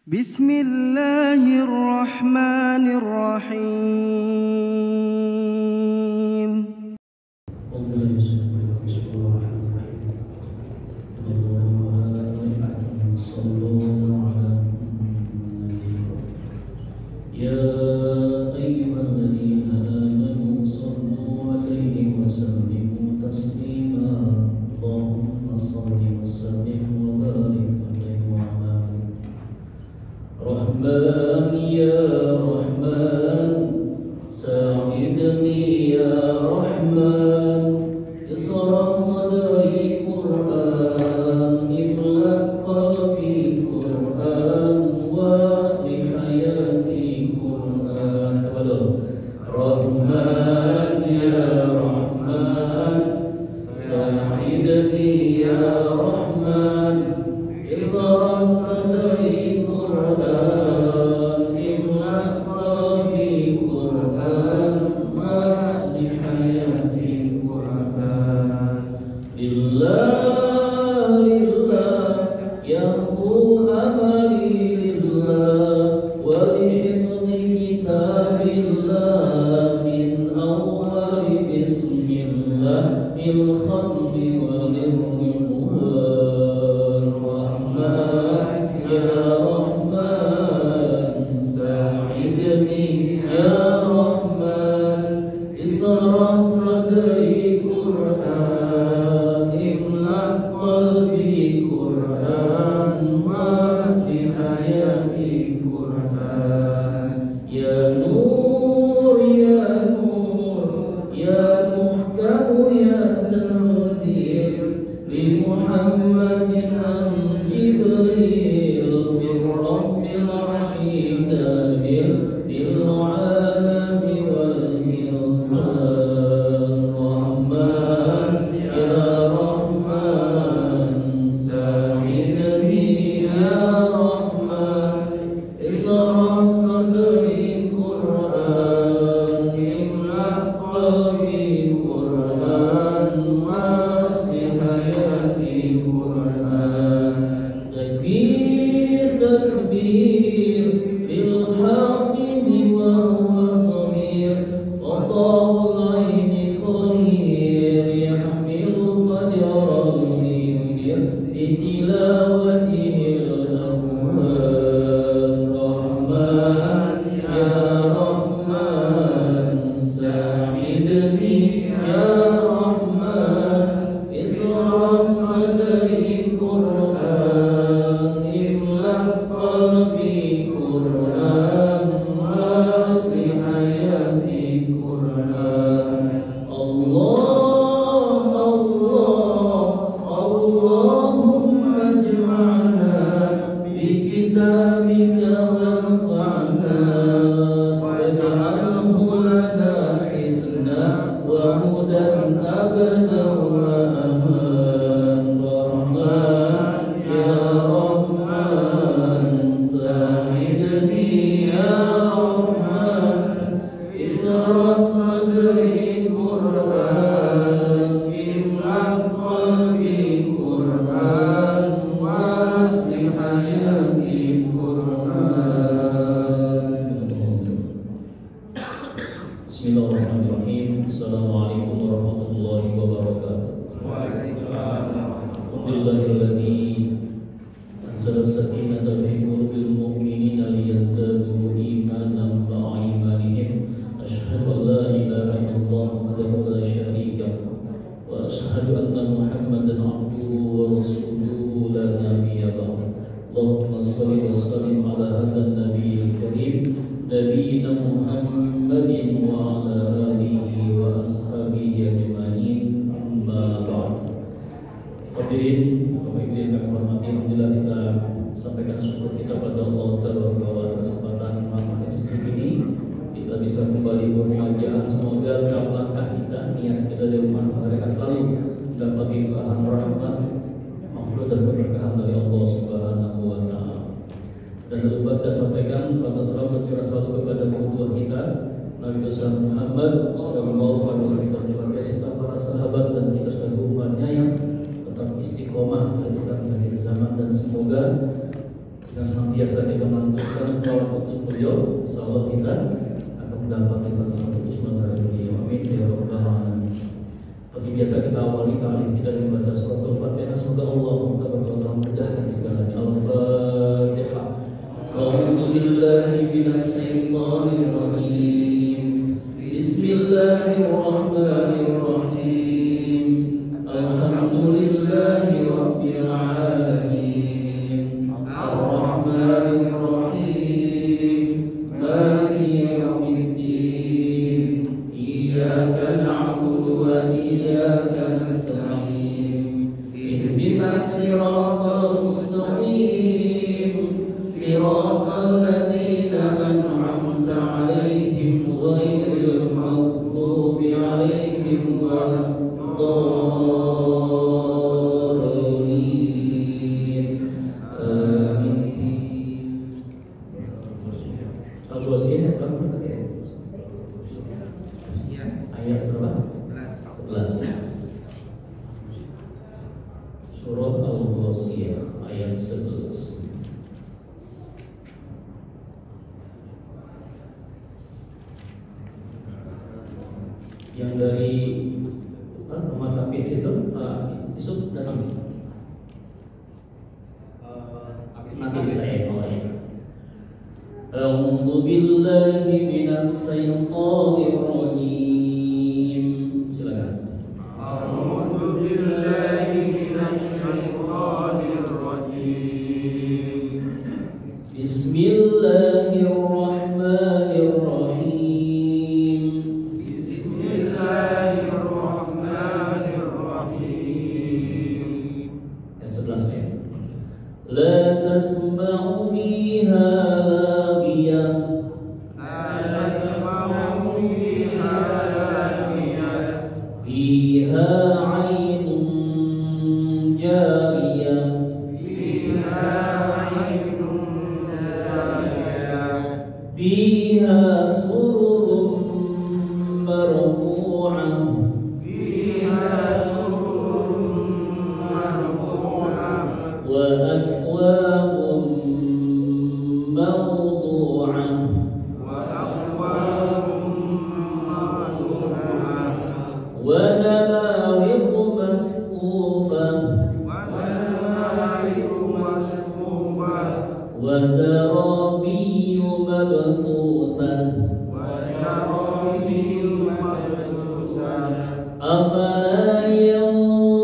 Bismillahirrahmanirrahim. Bismillahirrahmanirrahim. Assalamualaikum warahmatullahi wabarakatuh. Alhamdulillahilladzi anzala sakinata fi qulubil mu'minina liyazdadu imanan ma'a imanihim. Asyhadu an la ilaha illallah wahdahu la syarika lahu wa asyhadu anna Muhammadan abduhu wa rasuluhu la nabiyya ba'dahu. Allahumma shalli wa sallim ala hadzal nabiyil karim nabiyina Muhammadin wa ala alihi wa ashabihi ajma'in, amma ba'd. Hadirin, Bapak Ibu yang kami hormati, alhamdulillah kita sampaikan syukur kita pada Allah Ta'ala atas kesempatan malam ini kita bisa kembali bermuajah. Semoga dalam langkah kita, niat kita di rumah mereka selalu dapat limpahan rahmat, maghfirah dan keberkahan dari Allah Subhanahu wa Ta'ala. Dan lupa kita sampaikan salam dan selalu kepada kedua kita Nabi besar Muhammad sallallahu alaihi wasallam, serta para sahabat dan kita sebagai umatnya yang tetap istiqomah dari Islam akhir zaman, dan semoga yang senantiasa kita mantapkan salawat untuk beliau, insyaallah kita akan mendapatkan salawat untuk semoga beliau. Amin ya rabbal alamin. Seperti biasa kita awali ta'lim kita dengan baca surat Al-Fatihah. Semoga Allah Taala mudahkan segalanya. Al-Fatihah. A'udzu billahi minasy syaithanir rajim. Bismillahirrahmanirrahim. Alhamdulillahi rabbil alamin. Ar-Rahmanir Rahim. Maliki yaumiddin. Iyyaka na'budu wa iyyaka nasta'in. Ihdinas siratal mustaqim. Siratal ladzina an'amta 'alaihim ghairil maghdubi 'alaihim waladdallin. Amin. Al-Wasiyah berapa ya? Ayat berapa? 11 ya. Surah Al-Wasiyah ayat 11. Yang dari rumah tapis itu Yusuf datang nanti bisa ya kalau ya. A'udzu billahi minas syaitonir rajim. Silakan. A'udzu billahi minasy syaithanir rajim. Bismillahirrahmanirrahim. Bismillahirrahmanirrahim. Ayat 11 ya. La tasma'u fiha laghiyah. La tasma'u fiha laghiyah. Fiha 'ainun jariyah. Fiha 'ainun jariyah. Fiha sururun marfu'ah. Fiha sururun marfu'ah. Wa akwabun mawdu'ah. Wa akwabun mawdu'ah. Wa nabariqu masfufah. Wa nabariqu masfufah. Wa zarabiyyu mabthuthah. Wa zarabiyyu mabthuthah. Afala yanzuruna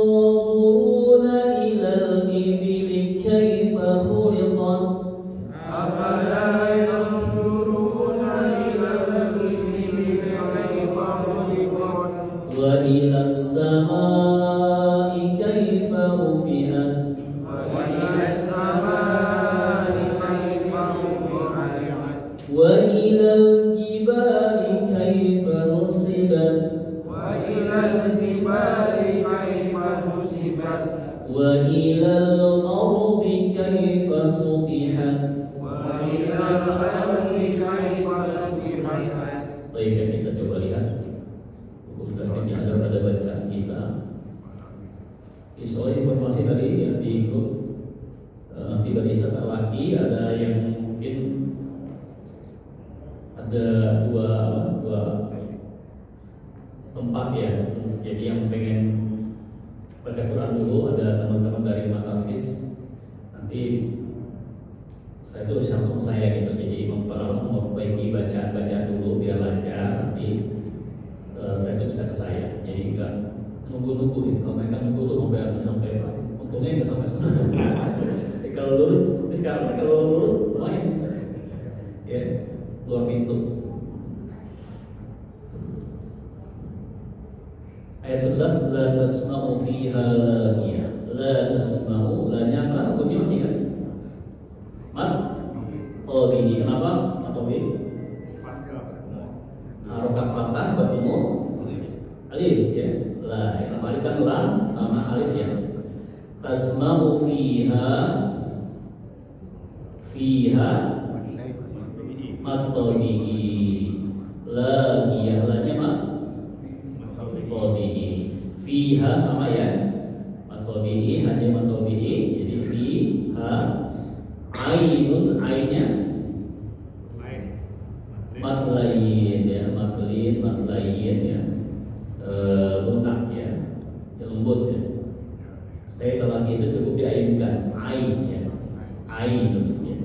ilal ibili kaifa khuliqat. Afala yanzuruna ilal ibili kaifa khuliqat. Wa ilas samai kaifa rufi'at. Wa ilas samai kaifa rufi'at. Wa ilal jibali kaifa nusibat. Wa ilal jibali kaifa nusibat. Wa ilal ardi kaifa sutihat. Wa ilal ardi kaifa sutihat. Baik, ya, kita coba lihat buku tajwidnya agar pada bacaan kita. Soal informasi tadi yang di grup tiba di laki ada yang mungkin ada dua tempat ya. Jadi yang pengen baca Quran dulu ada teman-teman dari Matafis. Nanti saya itu langsung saya gitu. Jadi memperbaiki bacaan dulu biar lancar. Nanti saya itu bisa ke saya. Jadi enggak nunggu-nunggu ya. Kalau mereka nunggu sampai untungnya enggak sampai kalau lulus, sekarang kalau lulus main ya luar pintu. Ayat 11, la tasma'u fiha laghiyah. La tasma'u, la-nya apa? Hukumnya masih kan? Mat? Oh ini kenapa? Atau B? Harokat fathah bertemu alif ya. La, yang alif kan lam sama alif ya. Tasma'u fiha matobihi. Laghiyah, la-nya mat? Matobihi. Fiha sama ya. Matobihi hanya matobihi. Jadi fiha Ainun, ainnya matlain ya, matlain ya, lunak ya, lembut ya. Saya lagi itu cukup diainkan, ain ya, ainun ya.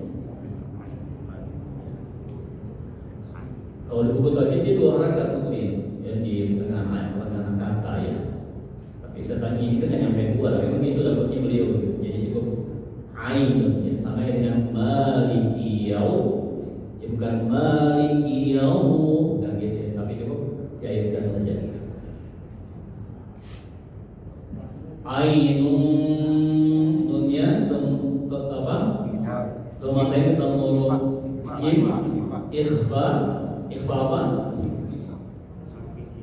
Kalau di buku tadi dia 2 harakat mungkin ya, di tengah kata ya. Tapi saya tanya ini kan nyampe 2, tapi begitu dapatnya beliau. Jadi cukup ainun ya, sama dengan maliki yaum. Ya, bukan maliki yaum, bukan gitu ya, tapi cukup diainkan saja. Ainun nunnya apa? Domain ketemu ikhfa apa?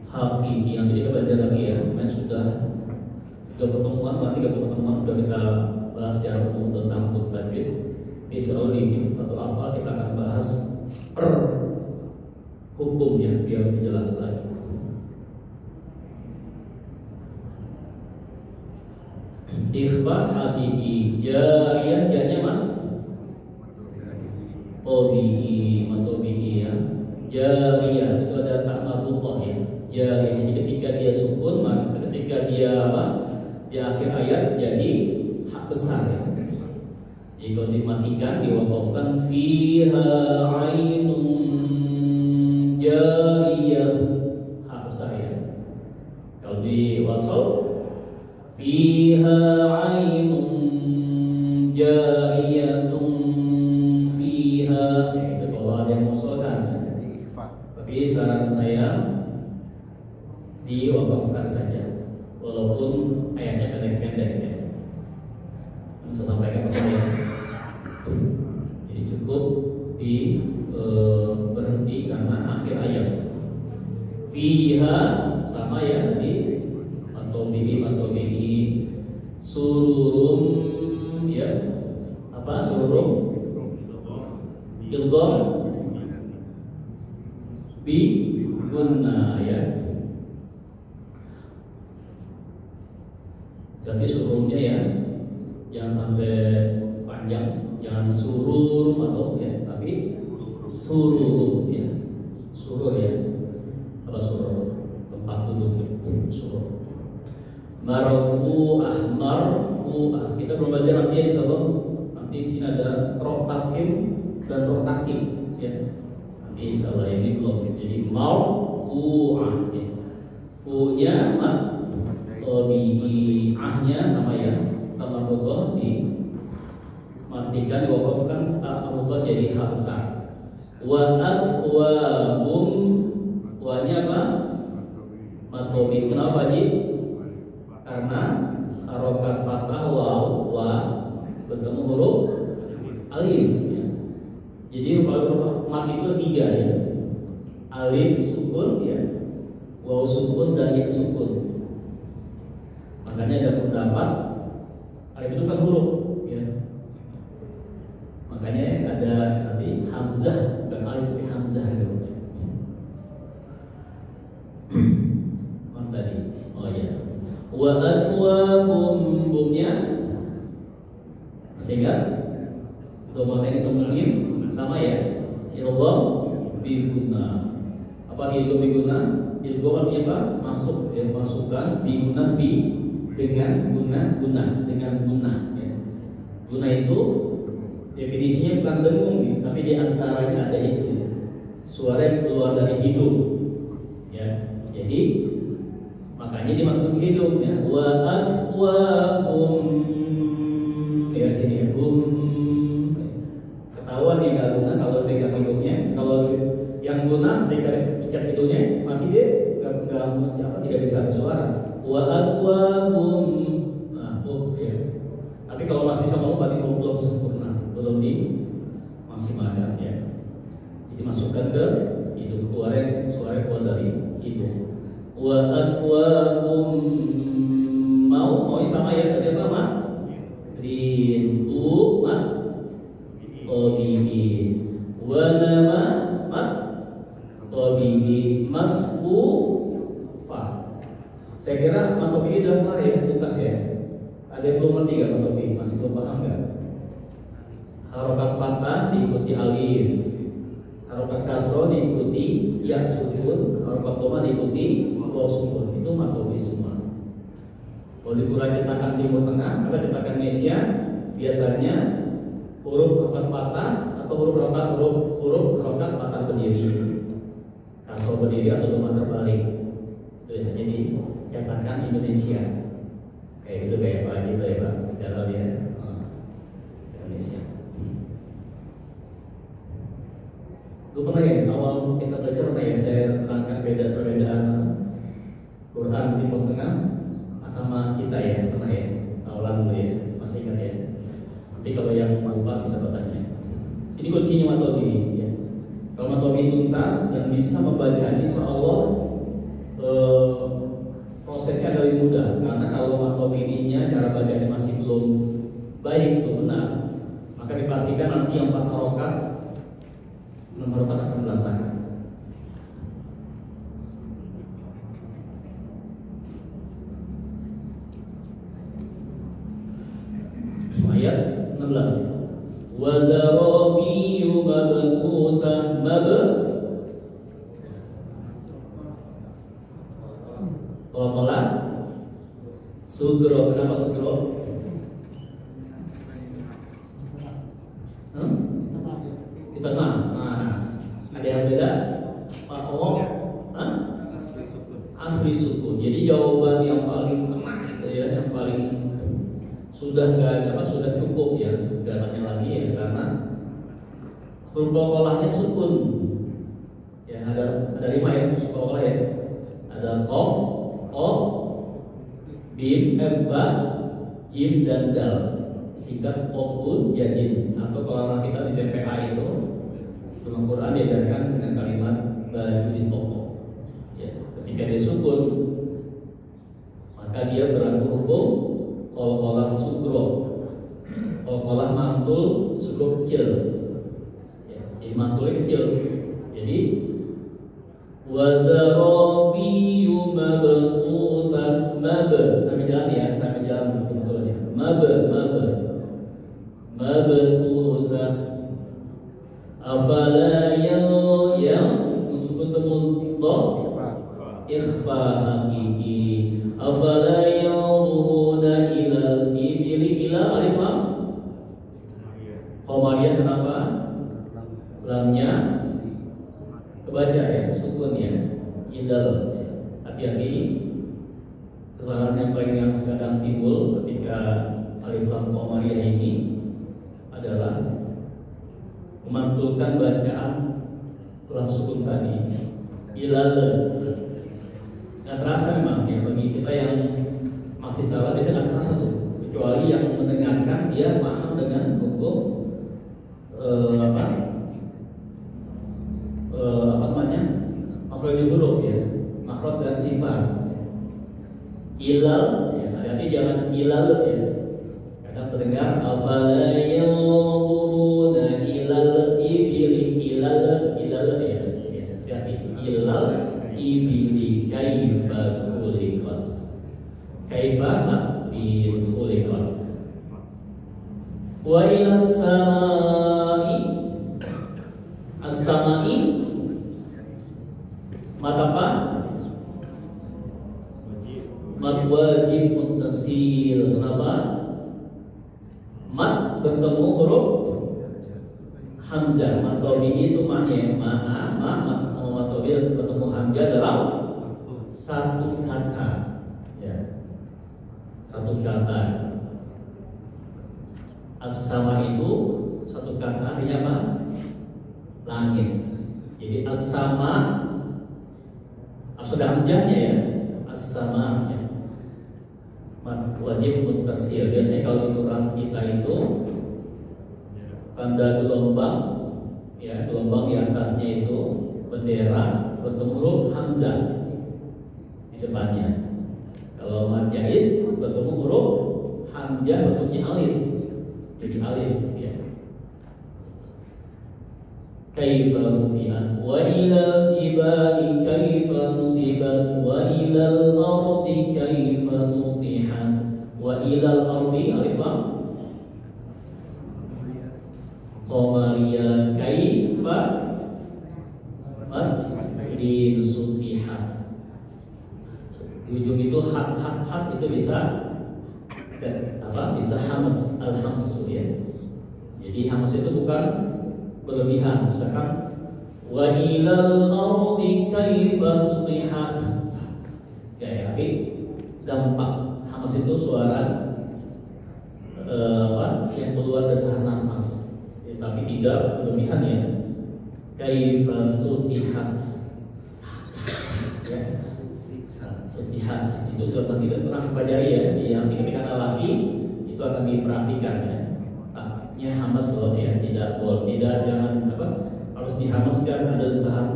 Hakiki yang jadi kepada lagi ya. Memang sudah 3 pertemuan sudah kita bahas secara umum tentang huruf tajwid. Besok di atau apa kita akan bahas per hukumnya biar lebih jelas lagi. Ikhfa hakiki, jariyah janya mana? Tobi'i ya. Jariyah itu ada tak marbutah ya. Jariyah jadi ketika dia sukun, maka ketika dia apa? Di akhir ayat jadi hak besar ya. Jadi kalau dimatikan, diwakafkan fiha ainun jariyah, hak besar ya. Kalau diwasal fiha ainun jariyatun fiha, itu kalau ada yang mengusulkan ya. Tapi saran saya diwakafkan saja, walaupun ayatnya pendek-pendek ya. Saya sampaikan kepada jadi cukup di berhenti karena akhir ayat. Fiha sama ya tadi, atau bihi sururum ya, apa sururum ilgom bi guna ya. Jadi sururumnya ya jangan sampai panjang, jangan sururum atau ya, tapi sururum ya, surur ya, apa surur tempat duduk ya, surur. Marfu'ah, kita belum belajar nanti ya insyaallah. Nanti di sini ada roh tafhim dan roh takib ya. Nanti insyaallah ini belum. Jadi marfu'ah ya. Fu-nya mat, tabi'ahnya sama ya. Tamarrudhah dimatikan, diwakafkan, tamarrudhah jadi hak besar. Wa atwabum, wa-nya apa? Matobi. Kenapa ji? Karena harokat fathah waw wa bertemu huruf alif ya. Jadi kalau mat itu 3 ya, alif sukun ya, waw sukun dan ya sukun. Makanya ada pendapat alif itu kan huruf ya, makanya ada nanti hamzah, bukan alif tapi hamzah gitu. Mana tadi? Oh ya, wa atwabum, bumnya masih ingat? Domain itu mungkin sama ya, ilgom biguna. Apa ilgom biguna? Ilgom artinya apa? Masuk ya, masukkan biguna bi dengan guna ya. Guna itu definisinya bukan dengung ya, tapi di antaranya ada itu ya. Suara yang keluar dari hidung ya. Jadi makanya dimasukkan ke hidung ya. Wa atwabum ya, sini ya, ketahuan ya nggak guna kalau pegang hidungnya. Kalau yang guna ikat hidungnya masih dia tidak bisa bersuara. Wa atwabum, nah ya. Tapi kalau masih bisa ngomong berarti belum sempurna, belum dimaksimalkan ya. Jadi masukkan ke hidung, suara keluar dari hidung. Wa atwabum, mau sama ya tadi apa mak? Lintu mak tabi'i, wa nama mak tabi'i, masku fa. Saya kira mat tabi'i sudah kelar ya, tuntas ya. Ada yang belum ngerti nggak mat tabi'i? Masih belum paham nggak? Harokat fathah diikuti alif, harokat kasroh diikuti ya sukun, harokat dhamma diikuti waw sukun. Itu matobi semua. Kalau di Quran cetakan Timur Tengah atau cetakan Indonesia, biasanya huruf harokat fathah atau huruf harokat fathah berdiri, kasroh berdiri atau dhamma terbalik. Itu biasanya di cetakan Indonesia. Kayak gitu kayak Pak gitu ya Pak, cara dia Indonesia. Lu pernah ya awal kita belajar pernah ya saya terangkan perbedaan Quran Timur Tengah sama kita ya, pernah ya awalan dulu ya, masih ingat ya. Nanti kalau yang lupa bisa bertanya. Ini kuncinya matobi ya. Kalau matobi tuntas dan bisa membacanya, insya Allah prosesnya lebih mudah. Karena kalau matobinya cara bacanya masih belum baik, belum benar, maka dipastikan nanti yang 4 harokat, 6 harokat akan berantakan. Ayat 16. Wa zarabiyyu mabthusah Qala sugro. Kenapa sugro? Di tengah. Ada yang beda? Pak Omong? Asli sukun. Jadi jawaban yang paling kena itu ya, yang paling sudah sudah cukup ya, gak tanya lagi ya, karena huruf qalqalahnya sukun. Ya ada 5 ya huruf qalqalah ya. Ada qaf, bim, ba, jim dan dal. Disingkat qafun jadin, atau kalau kita di TPA itu dalam Quran diajarkan dengan kalimat baju di toko. Ya, ketika dia sukun maka dia berlaku hukum qalqalah sugro. Qalqalah mantul, sugro kecil. Ya, jadi mantulnya kecil. Jadi wazarabiyyu mabthusah sampai jalan ya, sampai jalan betulnya. Mabthusah afala yang sukun temu dha ikhfa hakiki afala yanzuruna ilal ibili ila alif lam qamariyah. Kenapa lamnya kebaca ya, sukun ya, ilal. Hati-hati, kesalahan yang paling kadang timbul ketika alif lam qamariyah ini adalah memantulkan bacaan lam sukun tadi ilal. Nggak terasa memang ya, bagi kita yang masih salah biasanya nggak terasa tuh, kecuali yang mendengarkan dia paham dengan hukum makhraj huruf ya, makhraj dan sifat. Ilal ya, hati-hati jangan ilal ya. Kadang terdengar afala yanzuruna ilal ibili ilal ya. Hati-hati, ilal ibili kaifa khuliqat. Kaifa khuliqat. Wa ilas samai. As-samai mat apa? Mat wajib muttasil. Kenapa? Mat bertemu huruf hamzah. Matobi itu maknya matobi bertemu hamzah dalam satu kata ya, satu kata. As-sama itu satu kata artinya apa? Langit. Jadi as-sama sudah hamzahnya ya, as-sama ya. Wajib muttasil. Biasanya kalau di Quran kita itu tanda gelombang ya, gelombang di atasnya itu bendera bertemu huruf hamzah di depannya. Kalau mad jaiz bertemu huruf hamzah bentuknya alif, jadi alif ya. Kaifa rufi'at wa ilal jibali kaifa nusibat wa ilal ardi kaifa sutihat wa ilal ardi alif lam jariya kaifa din sutihat. Di ujung itu hat itu bisa bisa hamas, al-hamsu ya. Jadi hamas itu bukan berlebihan. Misalkan wa ilal ardi kaifa sutihat. Ya, tapi dampak hamas itu suara yang keluar dasar nafas. Ya, tapi tidak berlebihan ya. Kaifa sutihat. Ya. Sutihat itu sudah tidak pernah dipelajari ya. Yang ketika kata laki itu akan diperhatikan ya. Taknya hamas loh ya, tidak boleh, tidak jangan harus dihamaskan, ada desahan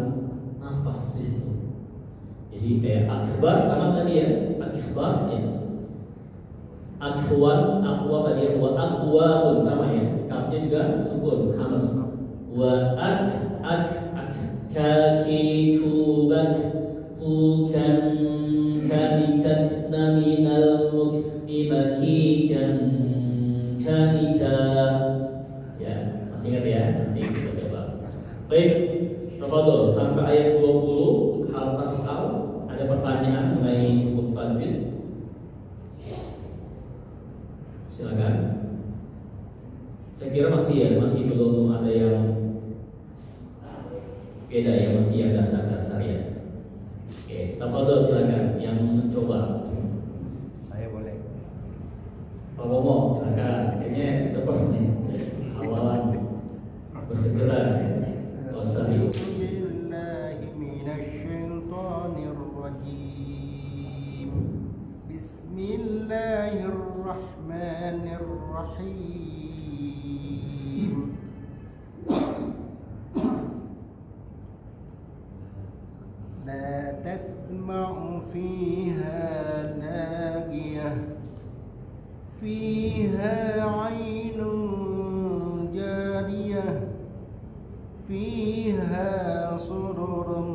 nafas di situ. Jadi kayak akbar sama tadi ya, akbar ya. Akwa tadi ya, wa akwa pun sama ya. Kapnya juga sukun, hamas. Wa kaki kubak kukan kanikat naminal mukdimakikan kanika. Ya, masih ingat ya? Nanti kita coba. Baik, tafadhol sampai ayat 20 hal tasal. Ada pertanyaan mengenai hukum tajwid? Silakan. Saya kira masih belum ada yang beda ya, masih yang dasar-dasar ya. Oke, tafadhol silakan yang mencoba. Saya boleh. Pak Bomo, silakan. Kayaknya lepas nih awalan bersegera. Wassalamualaikum. Bismillahirrahmanirrahim. La tasma'u fiha lagiyah fiha 'ainun jariyah fiha sururun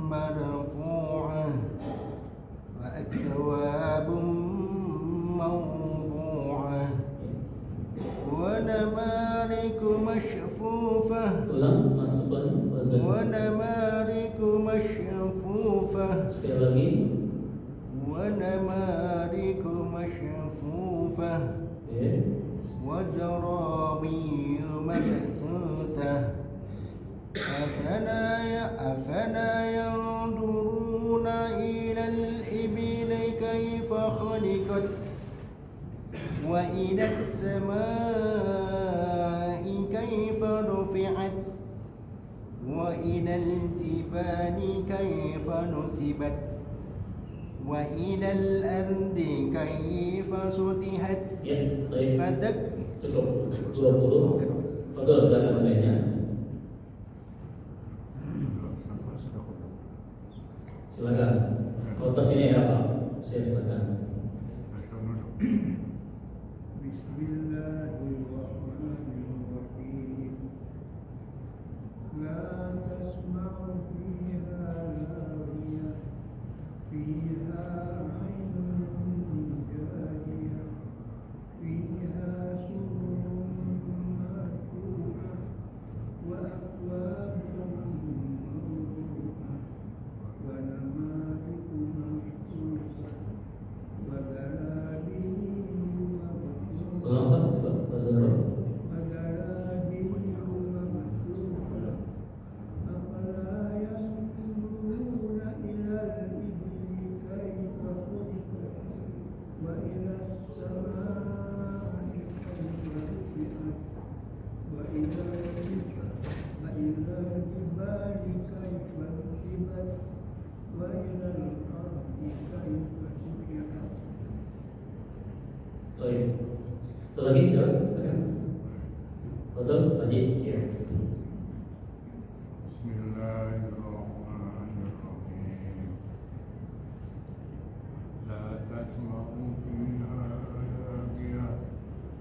marfu'ah wa akwabun mawdu'ah wa namariku mashfufah. Ulang masukkan wazan. Wa namariku mashfufah. Sekali lagi. Wa namariku mashfufah. Wa jarabiyyu mabsusah. Afala yanzuruna ila al-ibili kayfa khuliqat wa ila as-samaa'i kayfa rufi'at wa ila al-jibali kayfa nusibat wa ila al-ardi kayfa sutihat. Ya, baik. Fadak Cukup 20. Fadhol silakan lainnya. Silakan. Kotak ini apa? Saya silakan. Bismillahirrahmanirrahim. La tasma'u fiha lagiyah fiha 'ainun jariyah fiha sururun marfu'ah wa akwabun mawdu'ah wa namariku mabsusah wa garabiyyu mabsusah Ulang Pak, coba bahasa Arab. wa garabiyyu mabsusah. Afala yanzuruna ilal ibili kayfa khuliqat wa ilas samaa'i kayfa rufi'at wa ilal jibali kayfa nusibat wa ilal ardi kayfa sutihat. Baik. Satu lagi, silakan. Fadhol, tadi ya. Bismillahirrahmanirrahim. La tasma'u fiha lagiyah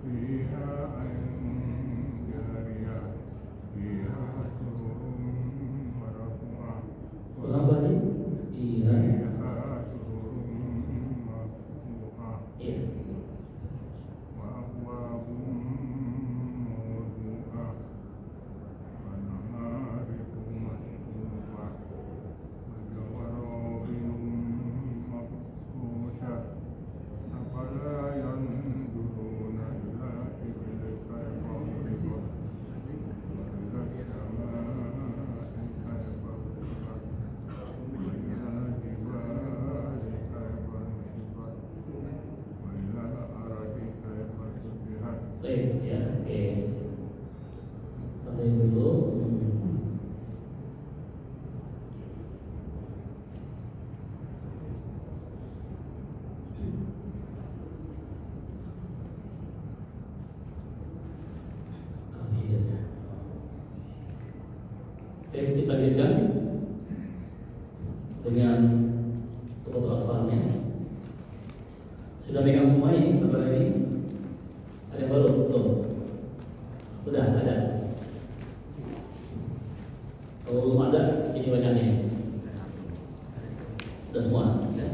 fiha 'ainun jariyah fiha sururun marfu'ah Ulang tadi. Iya. fiha sururun marfu'ah Iya. wa akwabun Oke, kita lanjutkan dengan tutur hafalnya. Sudah pegang semua ini gambar ini? Ada yang baru? Belum? Udah ada. Kalau belum ada, ini banyaknya. Sudah semua. Ya.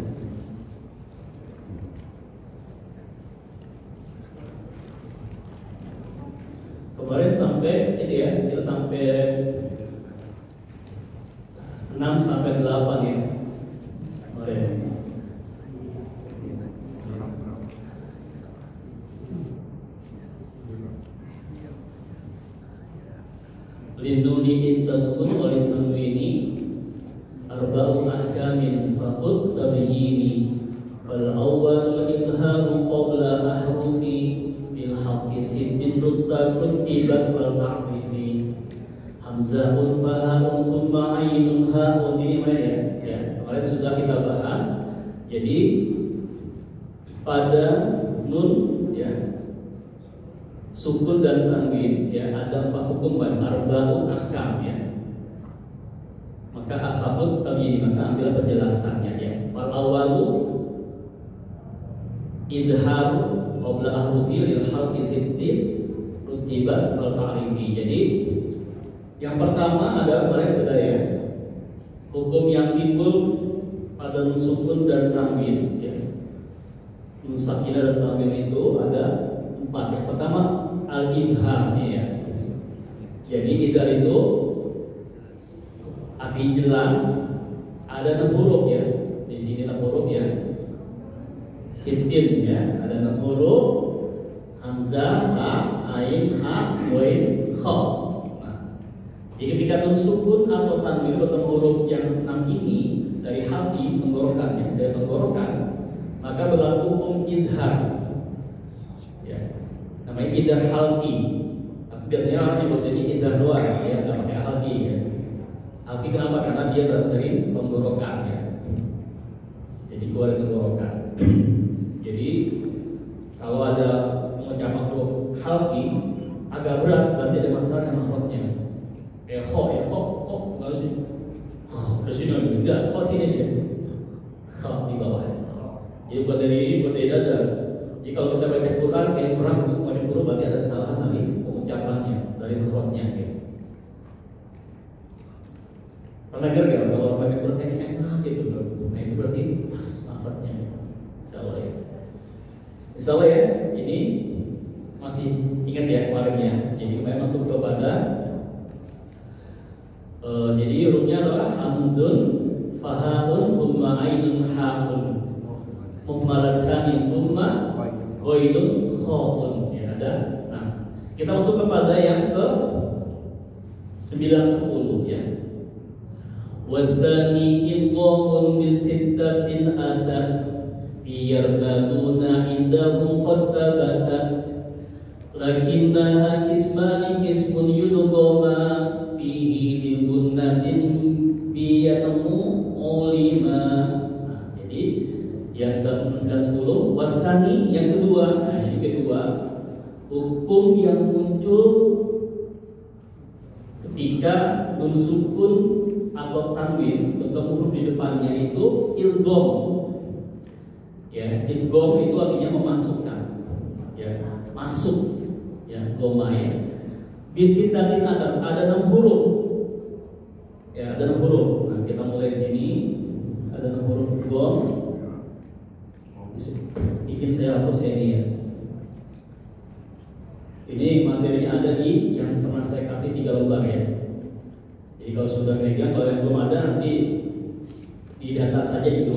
Kemarin sampai ini ya, kita sampai 6 sampai 8 ya. Kemarin. Linduni intaskun walitanwini arba'u ahkamin fakhud tabyini wal awwal idharu qabla ahrufi bil haqqi siddin rutibat wal ta'rifi hamzahun fahaun thumma ainun haun. Ini ya, kemarin sudah kita bahas. Jadi pada nun ya, sukun dan tanwin ya, ada 4 hukum arba'u ahkam ya. Maka afatut tabyini, maka ambil penjelasannya ya. Fal awalu idhar qabla ahrufi lil halqi siddin rutibat fal ta'rifi. Jadi yang pertama adalah kemarin sudah ya, hukum yang timbul pada nun sukun dan tanwin ya. Nun sakinah dan tanwin itu ada 4. Yang pertama al-idhar ya. Jadi idhar itu arti jelas, ada 6 huruf ya. Di sini 6 huruf ya. Siddin ya, ada 6 huruf. Hamzah, ha, ain, ha, wain, kha. Nah, jadi ketika nun sukun atau tanwin atau huruf yang 6 ini dari hati tenggorokannya, dari tenggorokan, maka berlaku hukum idhar. Namanya idhar halqi. Tapi biasanya orang nyebut ini idhar luar ya, nggak pakai halqi ya. Halqi kenapa? Karena dia berasal dari tenggorokan ya. Jadi keluar dari tenggorokan. Jadi kalau ada mengucapkan huruf halqi agak berat, berarti ada masalah dengan makhrajnya. Kho ya, kho harus sih. Terus ini enggak, kho sini dia. Kho di bawah. Jadi buat dari dada. Jadi kalau kita baca Quran kayak perang baca huruf, berarti ada kesalahan dari pengucapannya, dari makhrajnya gitu. Pernah dengar nggak kalau orang baca Quran kayak enak gitu bro? Nah itu berarti pas makhrajnya. Insyaallah ya. Insyaallah ya. Ini masih ingat ya kemarinnya. Jadi kemarin masuk kepada jadi hurufnya adalah hamzun, fahaun, thumma ainun, haun, muhmalatan, thumma ghainun, khaun ya ada. Nah, kita masuk kepada yang ke 9-10 ya. Wazani idghamun bisittatin atat fiyarbaduna indahum qad tabatat lakinnaha kismani kismun yudghama fihi bigunnatin biyatmu ulima. Nah, jadi yang ke-10 wasani yang kedua. Nah, ini kedua hukum yang muncul ketika nun sukun atau tanwin ketemu huruf di depannya itu idgham. Ya, idgham itu artinya memasukkan. Ya, masuk. Ya, goma ya. Bisitatin ada 6 huruf. Ya, ada 6 huruf. Nah, kita mulai di sini. Ada 6 huruf idgham. Ingin saya hapus ya ini ya. Ini materinya ada di yang pernah saya kasih 3 lembar ya. Jadi kalau sudah pegang, kalau yang belum ada nanti di data saja itu.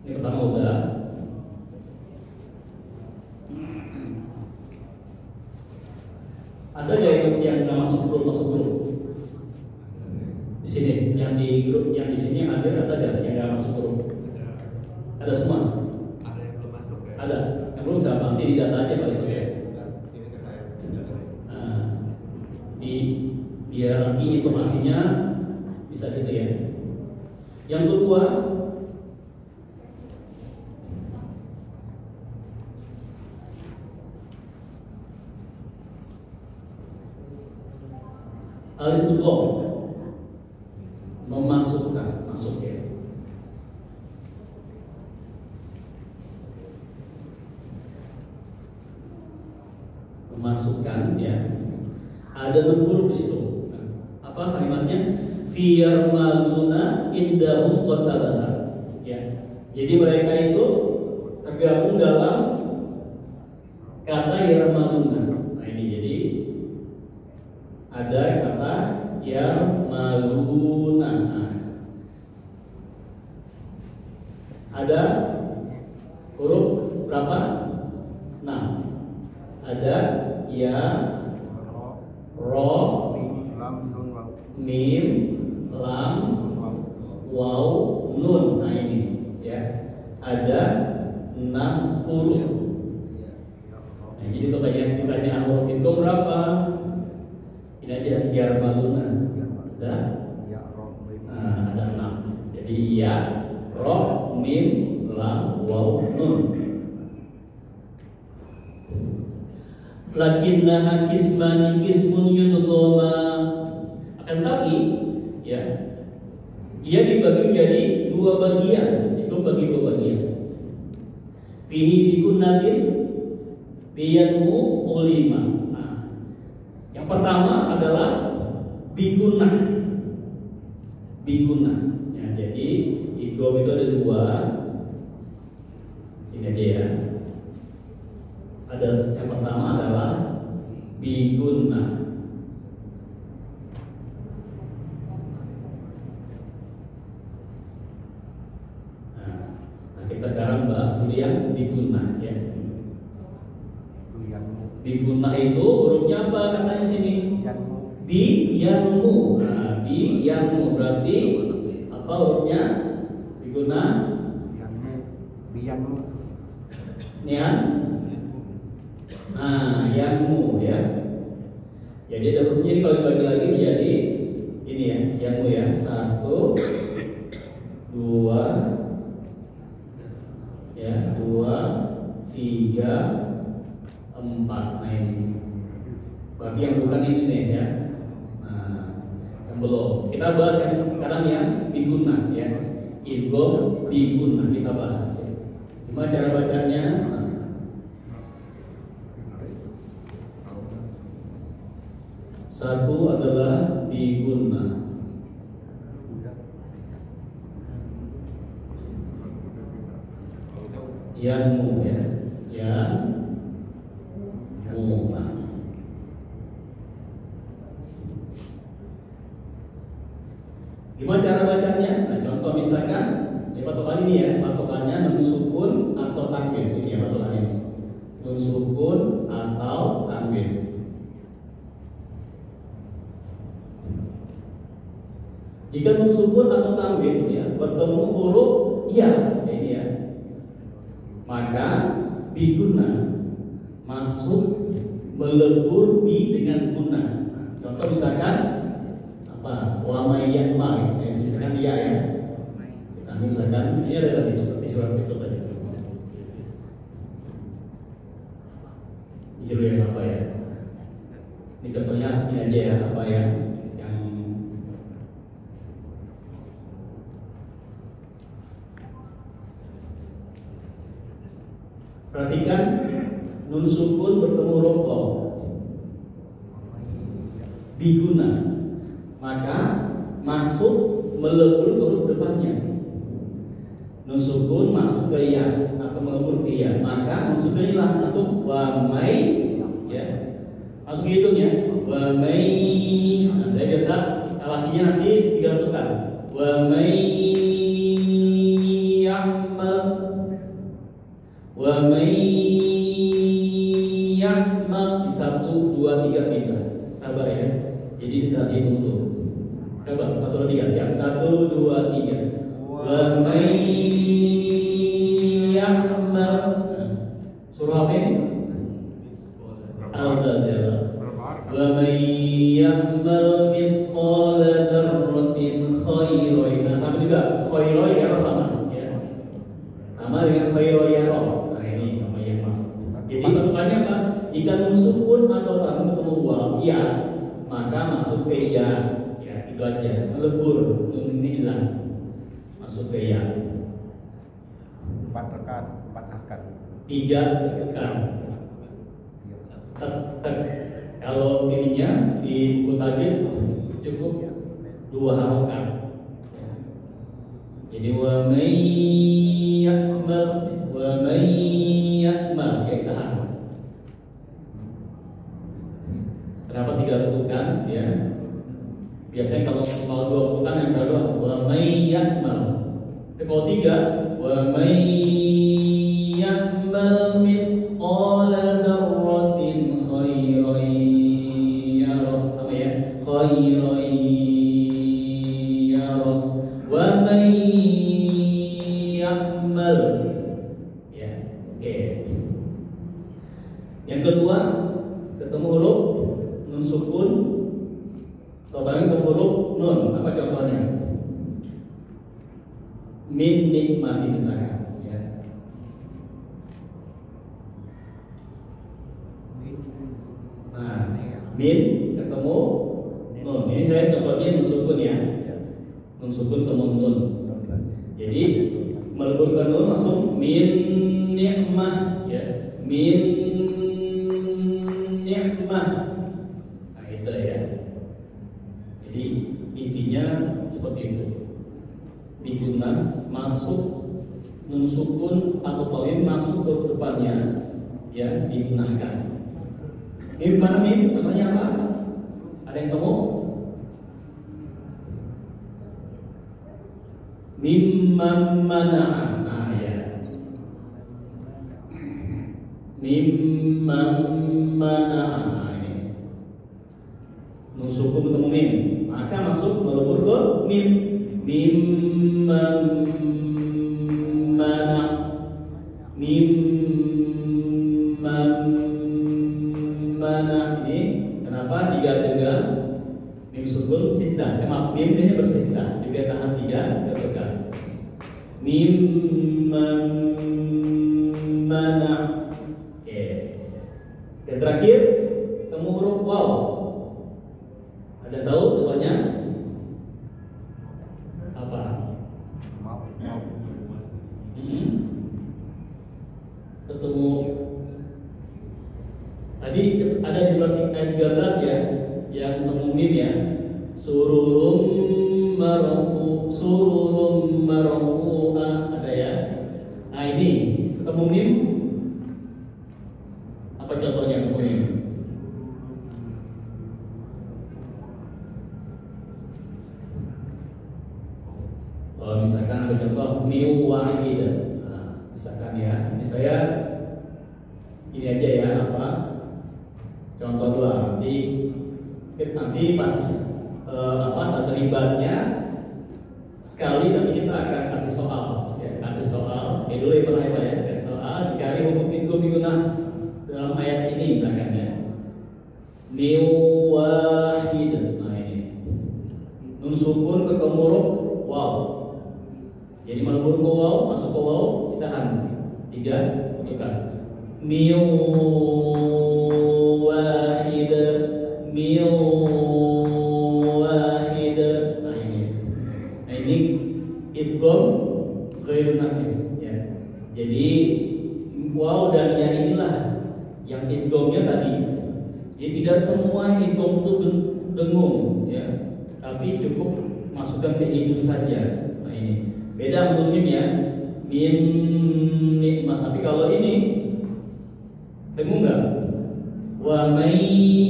Ini pertama udah. Ada yang nggak masuk grup di sini, yang di grup yang di sini ada nggak yang nggak masuk grup? Ada semua. Ada yang belum masuk ya? Ada. Yang belum siapa? Nanti di data aja Pak Yusuf ya. Ini ke saya. Nah, biar nanti informasinya bisa gitu ya. Yang kedua, Al-idgham, memasukkan, masuk ya. Memasukkan ya. Ada 6 huruf di situ. Apa kalimatnya? Fiyarmaluna indahum qatabasa. Ya. Jadi mereka itu tergabung dalam kata yarmaluna. Nah ini jadi ada kata yarmaluna. Nah, ada huruf berapa? 6. Ada ya, ro, mim, lam, waw, nun. Nah ini ya. Ada 6 huruf. Nah, jadi kalau yang ditanya huruf itu berapa? Ini aja yarmaluna. Ada? Nah, ada 6. Jadi ya, ro, mim, lam, waw, nun. Lakinnaha kismani kismun yudghama. Akan tapi ya, ia dibagi menjadi 2 bagian. Itu bagi 2 bagian. Fihi bikunnatin biyanmu ulima. Nah, yang pertama adalah bigunnah. Bigunnah. Ya, jadi idgham itu ada 2. Ini aja ya. Ada yang pertama adalah bigunnah. Nah, kita sekarang bahas dulu yang bigunnah ya. Bigunnah itu hurufnya apa katanya sini? Biyanmu. Nah, biyanmu berarti apa hurufnya? Bigunnah? Biyanmu. Nian? Nah, yanmu ya. Jadi ada hurufnya ini kalau dibagi lagi menjadi ini ya, yanmu ya. 1, 2, ya, 2, 3, 4. Nah ini. Bagi yang bukan ini nih ya. Nah, yang belum. Kita bahas yang sekarang yang bigunnah ya. Idgham bigunnah kita bahas ya. Gimana cara bacanya? Satu adalah bigunnah. Yanmu ya. Yanmu. Nah. Gimana cara bacanya? Nah, contoh misalkan patokan ini ya, patokannya nun sukun atau tanwin. Ini ya patokannya. Nun sukun atau tanwin. Jika nun sukun atau tanwin ya, bertemu huruf ya, ini ya, maka bigunnah masuk melebur bi dengan gunnah. Contoh misalkan apa? Wa may ya'mal, misalkan ya ya. Nah, misalkan ini ada lagi seperti surat itu tadi. Judul yang apa ya? Ini contohnya ini aja ya, apa ya? Perhatikan nun sukun bertemu huruf qa. Bigunnah, maka masuk melebur ke huruf depannya. Nun sukun masuk ke ya atau melebur ke ya, maka nun sukun ini masuk wa may ya. Masuk ke hidung ya. Wa may. Nah, saya biasa salahinya nanti digantungkan. Wa may ya'mal. Wa may ya'mal. 1, 2, 3 kita. Sabar ya. Jadi kita hitung dulu. Coba 1, 2, 3 siap. 1, 2, 3. Wa may ya'mal. Surah apa ini? Al-Baqarah. Wa may ya'mal mithqala dzarratin khairan. Nah, sama juga khairan ya sama ya. Sama dengan khairan ya. Jadi patokannya apa? Jika nun sukun atau tanwin ketemu waw ya, maka masuk ke ya. Ya, itu aja. Melebur, nun ini hilang. Masuk ke ya. 4 rekan, 4 akad. 3 tekan. Tek. Kalau ininya di buku tajwid cukup 2 harokat. Jadi wa may ya'mal kayak tahan. Kenapa 3 ketukan ya? Biasanya kalau 2 ketukan yang kedua wa may ya'mal. Kalau 3 wa may ya'mal mithqala dzarratin khairan yarah, sama ya, khairan yarah, wa may ya'mal ya. Oke. Yang kedua ketemu huruf nun sukun, totalnya ketemu huruf nun. Apa contohnya? Min nikmati misalnya ya. Nah, min ketemu nun. Ini saya contohnya nun sukun ya. Nun sukun ketemu nun. Jadi meleburkan nun langsung min nikmah ya. Min nikmah. Nah, itu ya. Jadi intinya seperti itu. Digunakan masuk nun sukun atau tawin masuk ke depannya ya, digunakan. Ini mana mim? Contohnya apa? Ada yang tahu? Mimman mana'a. Nah ya. Mimman mana'a. Ini nun sukun ketemu mim, maka masuk melebur ke mim. Mimman mana, mimman mana. Ini kenapa 3 mim sukun sitah? Maaf, mim ini bersitah juga, tahan 3 tekan. Mimman mana. Oke. Dan terakhir ketemu huruf waw. Ada tahu contohnya? Ketemu tadi ada di surat ayat 13 ya, yang ketemu mim ya. Sururum marfu'ah ada ya. Nah ini ketemu mim, apa contohnya ketemu mim? Kalau misalkan ada contoh miu wahid. Nah, misalkan ya, ini saya ini aja ya, apa contoh doang. Nanti pas terlibatnya sekali, nanti kita akan kasih soal ya, kasih soal. Dulu ya pernah ya, kasih soal dicari hukum minggu-minggunah dalam ayat ini misalkan ya. Miu wahid. Nah ini nun sukun ke huruf waw. Jadi melebur ke waw, masuk ke waw, ditahan 3 tekan. Miu wahid, miu wahid. Nah ini idgham ghairu naqis ya. Jadi waw dan ya inilah yang idghamnya tadi. Jadi tidak semua idgham itu dengung ya, tapi cukup masukkan ke hidung saja. Nah ini beda menurut mim ya, min nikmah. Tapi kalau ini dengung nggak? Wa may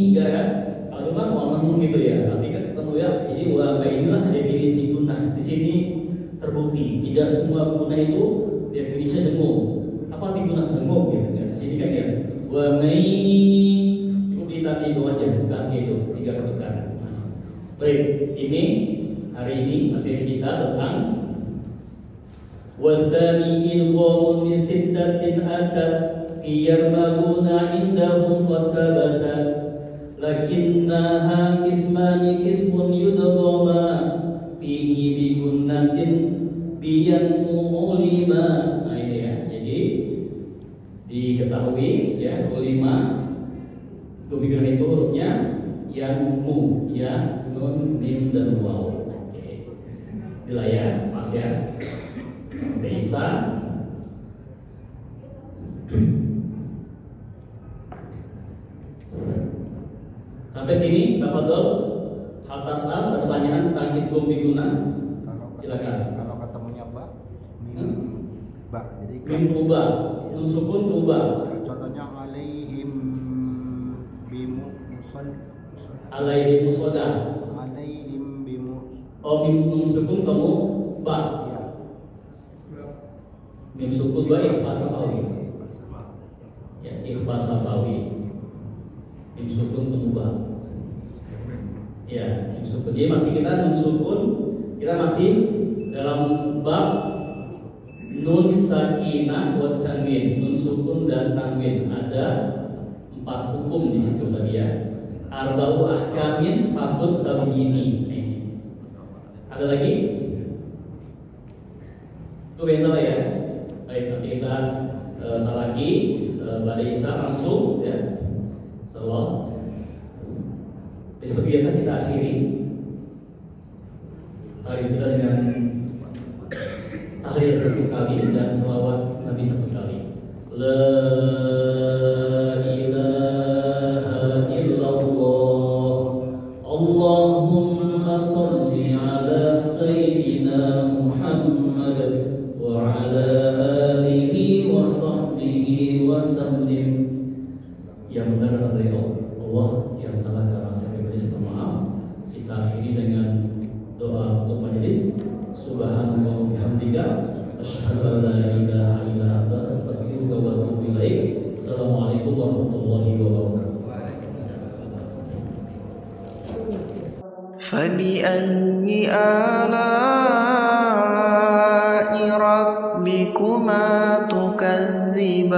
enggak kan? Kalau kan wa man gitu ya. Tapi kan ketemu ya. Jadi wa may inilah definisi gunnah. Di sini terbukti tidak semua gunnah itu definisinya dengung. Apa arti gunnah dengung gitu ya? Di sini kan ya. Wa may itu ditandai itu aja, bukan itu 3 ketukan. Baik, ini hari ini materi kita tentang والثاني إلغام لستة أتت يرمغون عندهم قد ثبتت لكنها قسمان قسم يدغما فيه بجنة بينمو علما. Nah ini ya, jadi diketahui ya ulima kebikiran itu hurufnya yanmu, ya, nun, mim dan waw. Oke. Bila ya, pas ya. Bisa. Sampai sini, tafadhol. Hal tasal, ada pertanyaan tentang idgham biguna? Silakan. Kalau ketemunya ba, ba, jadi Mim tuba, nun sukun tuba. contohnya alaihim bimu musol, Alaihim musoda. alaihim bimu, Oh, mim nun sukun kamu ba. ya, Mim sukun ba ikhfa safawi. Ya, ikhfa safawi. Mim sukun kamu ba. Ya, mim sukun. Jadi masih kita nun sukun, kita masih dalam bab nun sakinah wa tanwin, nun sukun dan tanwin. Ada 4 hukum di situ tadi ya. Arba'u ahkamin fakut tabiyini. Ada lagi? Itu yang salah ya. Baik, nanti kita lagi Mbak Isa langsung ya. Salam. Seperti biasa kita akhiri hari kita dengan tahlil 1 kali dan selawat Nabi 1 kali. La ilaha illallah. Allahumma salli ala sayyidina Muhammad wa ala alihi wa sahbihi wa sallim. Yang benar dari Allah, yang salah karena saya pribadi saya maaf. Kita akhiri dengan doa untuk majelis. Subhanallah wa bihamdika asyhadu an la ilaha illa anta astaghfiruka wa atubu ilaik. Assalamualaikum warahmatullahi wabarakatuh. فبأي آلاء ربكما تكذبان